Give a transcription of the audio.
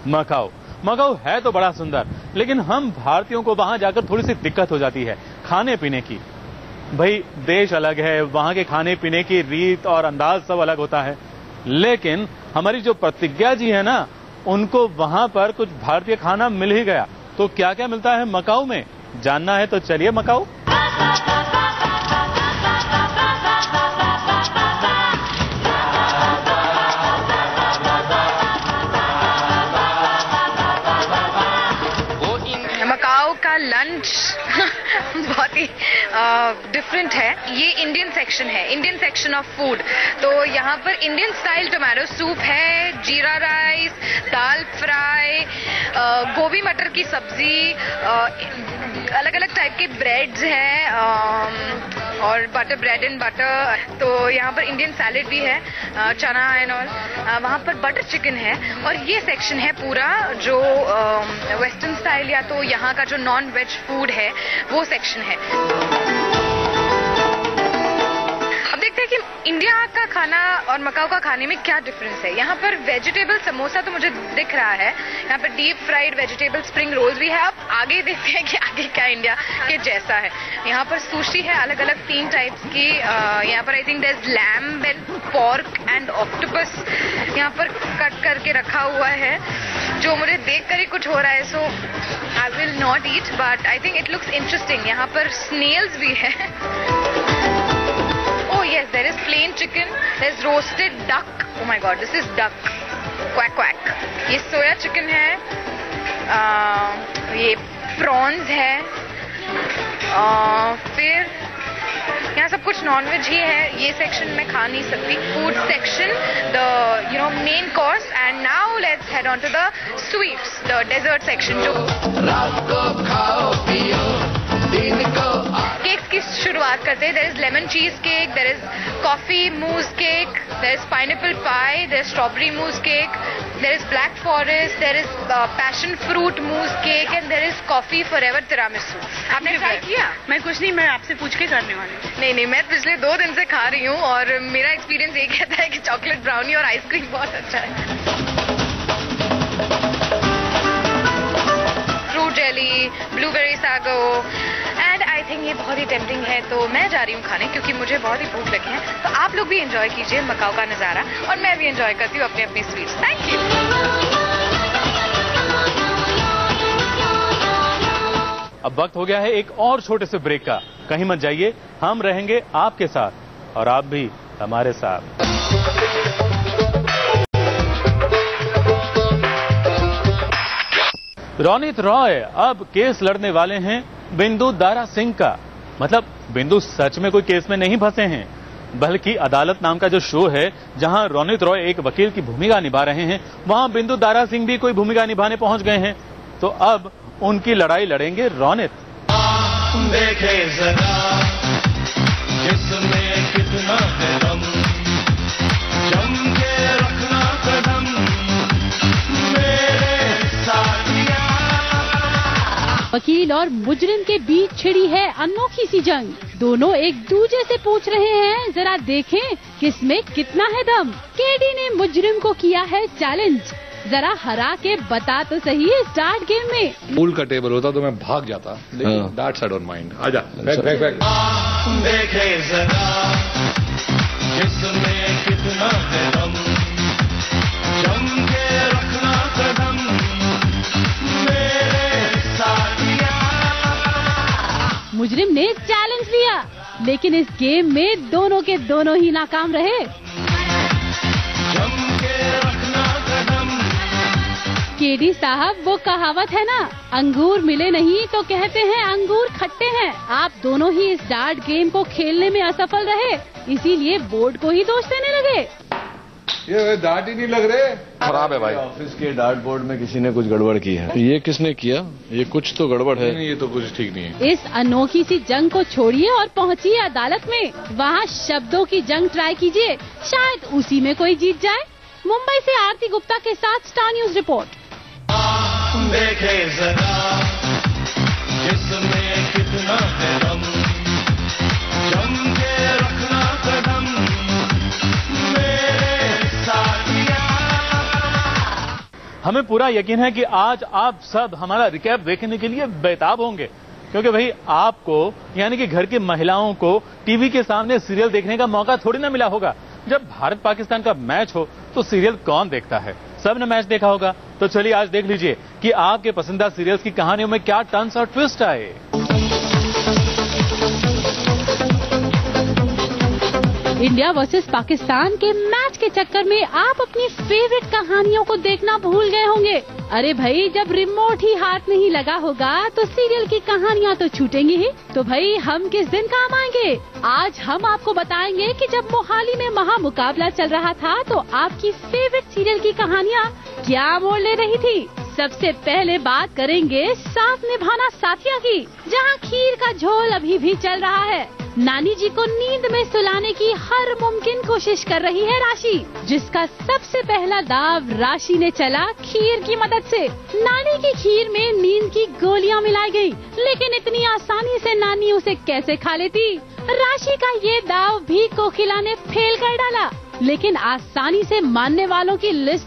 मकाऊ मकाऊ है तो बड़ा सुंदर, लेकिन हम भारतीयों को वहां जाकर थोड़ी सी दिक्कत हो जाती है खाने पीने की। भाई देश अलग है, वहां के खाने पीने की रीत और अंदाज सब अलग होता है, लेकिन हमारी जो प्रतिज्ञा जी है ना, उनको वहां पर कुछ भारतीय खाना मिल ही गया। तो क्या क्या मिलता है मकाऊ में, जानना है तो चलिए मकाऊ। लंच बहुत ही डिफरेंट है। ये इंडियन सेक्शन है, इंडियन सेक्शन ऑफ फूड। तो यहाँ पर इंडियन स्टाइल टोमेटो सूप है, जीरा राइस, दाल फ्राई, गोभी मटर की सब्जी, अलग अलग टाइप के ब्रेड्स हैं और बटर, ब्रेड एंड बटर। तो यहाँ पर इंडियन सैलेड भी है, चना एंड ऑल। वहाँ पर बटर चिकन है और ये सेक्शन है पूरा जो वेस्टर्न स्टाइल या तो यहाँ का जो नॉन वेज फूड है वो सेक्शन है। अब देखते हैं कि इंडिया का खाना और मकाऊ का खाने में क्या डिफरेंस है। यहाँ पर वेजिटेबल समोसा तो मुझे दिख रहा है, यहाँ पर deep fried vegetable spring rolls भी है। अब आगे देखते हैं कि आगे क्या इंडिया के जैसा है। यहाँ पर सुशी है अलग अलग 3 टाइप्स की। यहाँ पर I think there is lamb and pork and octopus यहाँ पर कट करके रखा हुआ है, जो मुझे देख कर ही कुछ हो रहा है। So I will not eat, but I think it looks interesting. यहाँ पर स्नेल्स भी है। Yes, there is plain chicken, there is roasted duck. Oh my god, this is duck. Quack quack. ये सोया चिकन है, ये prawns है, फिर यहाँ सब कुछ नॉनवेज ही है। ये सेक्शन में खा नहीं सकती। Food section, the main course, and now let's head on to the sweets, the dessert section. जो केक्स की शुरुआत करते हैं। There is lemon cheese cake, there is coffee mousse cake, there is pineapple pie, there is strawberry mousse cake, there is black forest, there is passion fruit mousse cake and there is coffee forever tiramisu. आपने try किया? मैं कुछ नहीं, मैं आपसे पूछ के करने वाली हूँ। नहीं, मैं पिछले 2 दिन से खा रही हूँ और मेरा एक्सपीरियंस ये कहता है कि चॉकलेट ब्राउनी और आइसक्रीम बहुत अच्छा है। Fruit jelly, blueberry sago, and I think ये बहुत ही टेम्पटिंग है। तो मैं जा रही हूँ खाने, क्योंकि मुझे बहुत ही भूख लगी है। तो आप लोग भी एंजॉय कीजिए मकाऊ का नज़ारा, और मैं भी एंजॉय करती हूँ अपने अपने स्वीट्स। Thank you. अब वक्त हो गया है एक और छोटे से ब्रेक का। कहीं मत जाइए, हम रहेंगे आपके साथ और आप भी हमारे साथ। रोनित रॉय अब केस लड़ने वाले हैं बिंदु दारा सिंह का। मतलब बिंदु सच में कोई केस में नहीं फंसे हैं, बल्कि अदालत नाम का जो शो है जहां रोनित रॉय एक वकील की भूमिका निभा रहे हैं, वहां बिंदु दारा सिंह भी कोई भूमिका निभाने पहुंच गए हैं। तो अब उनकी लड़ाई लड़ेंगे रोनित। देखे जरा जिसमें कितना है दम, जम के रखना कदम मेरे साथिया। वकील और मुजरिम के बीच छिड़ी है अनोखी सी जंग। दोनों एक दूसरे से पूछ रहे हैं, जरा देखें किसमें कितना है दम। केडी ने मुजरिम को किया है चैलेंज, जरा हरा के बता तो सही स्टार्ट गेम में। पूल का टेबल होता तो मैं भाग जाता, लेकिन दैट्स आई डोंट माइंड। आजा, बैक। देखे जरा जिसमें कितना है दम, जम के रखना कदम मेरे साथिया। मुजरिम ने चैलेंज लिया, लेकिन इस गेम में दोनों के दोनों ही नाकाम रहे। केडी साहब, वो कहावत है ना, अंगूर मिले नहीं तो कहते हैं अंगूर खट्टे हैं। आप दोनों ही इस डार्ट गेम को खेलने में असफल रहे, इसीलिए बोर्ड को ही दोष देने लगे। ये डार्ट ही नहीं लग रहे, खराब है भाई। ऑफिस के डार्ट बोर्ड में किसी ने कुछ गड़बड़ की है। ये किसने किया? ये कुछ तो गड़बड़ है। नहीं, ये तो कुछ ठीक नहीं है। इस अनोखी सी जंग को छोड़िए और पहुंचिए अदालत में। वहाँ शब्दों की जंग ट्राई कीजिए, शायद उसी में कोई जीत जाए। मुंबई से आरती गुप्ता के साथ स्टार न्यूज रिपोर्ट। देखे जरा जिसमें कितना है दम, जम के रखना कदम हमें पूरा यकीन है कि आज आप सब हमारा रिकैप देखने के लिए बेताब होंगे, क्योंकि भाई आपको यानी कि घर की महिलाओं को टीवी के सामने सीरियल देखने का मौका थोड़ी ना मिला होगा। जब भारत पाकिस्तान का मैच हो तो सीरियल कौन देखता है? सबने मैच देखा होगा। तो चलिए आज देख लीजिए कि आपके पसंदीदा सीरियल्स की कहानियों में क्या टर्न्स और ट्विस्ट आए। इंडिया वर्सेस पाकिस्तान के मैच के चक्कर में आप अपनी फेवरेट कहानियों को देखना भूल गए होंगे। अरे भाई, जब रिमोट ही हाथ नहीं लगा होगा तो सीरियल की कहानियाँ तो छूटेंगी ही। तो भाई हम किस दिन काम आएंगे? आज हम आपको बताएंगे कि जब मोहाली में महामुकाबला चल रहा था तो आपकी फेवरेट सीरियल की कहानियाँ क्या मोड़ ले रही थी। सबसे पहले बात करेंगे साथ निभाना साथिया की, जहाँ खीर का झोल अभी भी चल रहा है। नानी जी को नींद में सुलाने की हर मुमकिन कोशिश कर रही है राशि, जिसका सबसे पहला दाव राशि ने चला खीर की मदद से। नानी की खीर में नींद की गोलियां मिलाई गई, लेकिन इतनी आसानी से नानी उसे कैसे खा लेती? राशि का ये दाव भी कोकिला ने फेल कर डाला, लेकिन आसानी से मानने वालों की लिस्ट